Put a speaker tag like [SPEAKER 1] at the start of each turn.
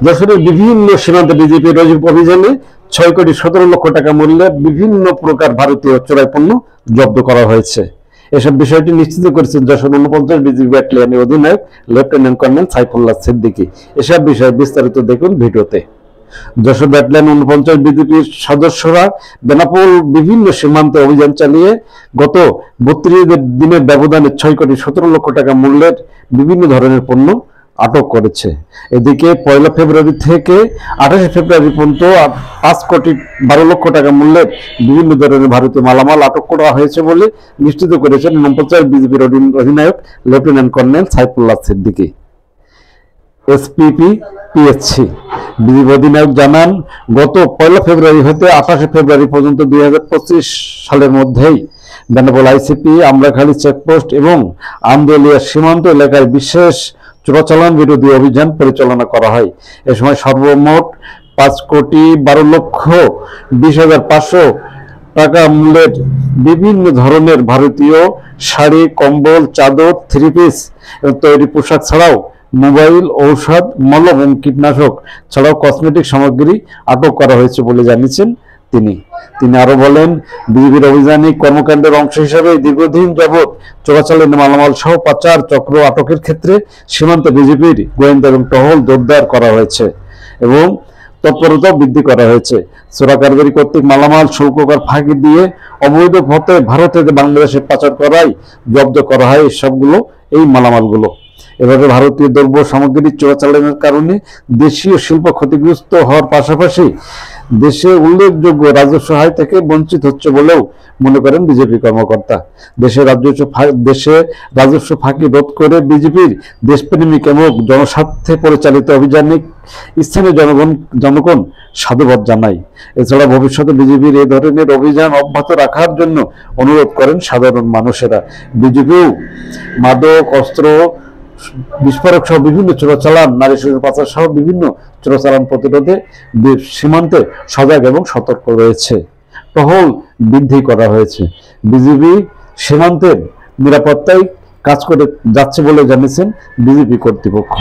[SPEAKER 1] যশোরের বিভিন্ন সীমান্তে বিজেপির অভিযানে 6,17,00,000 টাকা মূল্যের বিভিন্ন প্রকার ভারতীয় চোরাই পণ্য জব্দ করা হয়েছে। এসব বিষয়টি নিশ্চিত করেছেন যশোর 49 বিজিবি ব্যাটালিয়নের অধিনায়ক লেফটেন্যান্ট কর্নেল সাইফুল্লাহ সিদ্দিকী। এসব বিষয়ে বিস্তারিত দেখুন ভিডিওতে। যশোর ব্যাটালিয়ন 49 বিজিবির সদস্যরা বেনাপোল বিভিন্ন সীমান্তে অভিযান চালিয়ে গত 32 দিনের ব্যবধানে 6,17,00,000 টাকা মূল্যের বিভিন্ন ধরনের পণ্য আটক করেছে। এদিকে 1 ফেব্রুয়ারি থেকে 28 ফেব্রুয়ারি পর্যন্ত 5,12,00,000 টাকা মূল্যের বিভিন্ন ধরনের ভারতীয় মালামাল আটক করা হয়েছে বলে নিশ্চিত করেছেন 49 বিজিবির অধিনায়ক lieutenant colonel Saifullah Siddiqui. SPP PSC BGB অধিনায়ক জানান, গত 1 ফেব্রুয়ারি হতে 28 ফেব্রুয়ারি পর্যন্ত 2025 সালের মধ্যেই বেনাপোল আইসিপি, আমরাখালী চেকপোস্ট এবং আমদলিয়া সীমান্ত এলাকায় বিশেষ চোরাচালান বিরোধী অভিযান পরিচালনা করা হয়। এ সময় সর্বমোট 5,12,20,500 টাকা মূল্যের বিভিন্ন ধরনের ভারতীয় শাড়ি, কম্বল, চাদর, থ্রি পিস এবং তৈরি পোশাক ছাড়াও মোবাইল, ঔষধ, মলম এবং কীটনাশক ছাড়াও কসমেটিক সামগ্রী আটক করা হয়েছে বলে জানিয়েছেন তিনি আরো বলেন, বিজিবির অভিযানিক কর্মকাণ্ডের অংশ হিসেবে দীর্ঘদিন যাবৎ চোরাচালান মালামাল সহ পাচার চক্র আটকের ক্ষেত্রে সীমান্তে বিজিবির গোয়েন্দা এবং টহল জোরদার করা হয়েছে এবং তৎপরতা বৃদ্ধি করা হয়েছে। চোরা কারবারি কর্তৃক মালামাল শুল্ককর ফাঁকি দিয়ে অবৈধ পথে ভারত থেকে বাংলাদেশে পাচার করাই জব্দ করা হয় এই মালামালগুলো। এভাবে ভারতীয় দ্রব্য সামগ্রী চোরাচালানের কারণে দেশীয় শিল্প ক্ষতিগ্রস্ত হওয়ার পাশাপাশি দেশে উল্লেখযোগ্য রাজস্ব আয় থেকে বঞ্চিত হচ্ছে বলেও মনে করেন বিজেপি কর্মকর্তা। দেশে রাজস্ব ফাঁকি রোধ করে বিজেপির দেশপ্রেমিক এবং জনস্বার্থে পরিচালিত অভিযানে স্থানীয় জনগণ সাধুবাদ জানায়। এছাড়া ভবিষ্যতে বিজেপির এই ধরনের অভিযান অব্যাহত রাখার জন্য অনুরোধ করেন সাধারণ মানুষেরা। বিজেপিও মাদক, অস্ত্র, বিস্ফোরক সহ বিভিন্ন চোরাচালান, নারী শিশু পাচার সহ বিভিন্ন চোরাচালান প্রতিরোধে সীমান্তে সজাগ এবং সতর্ক রয়েছে। টহল বৃদ্ধি করা হয়েছে। বিজিবি সীমান্তের নিরাপত্তায় কাজ করে যাচ্ছে বলে জানিয়েছেন বিজেপি কর্তৃপক্ষ।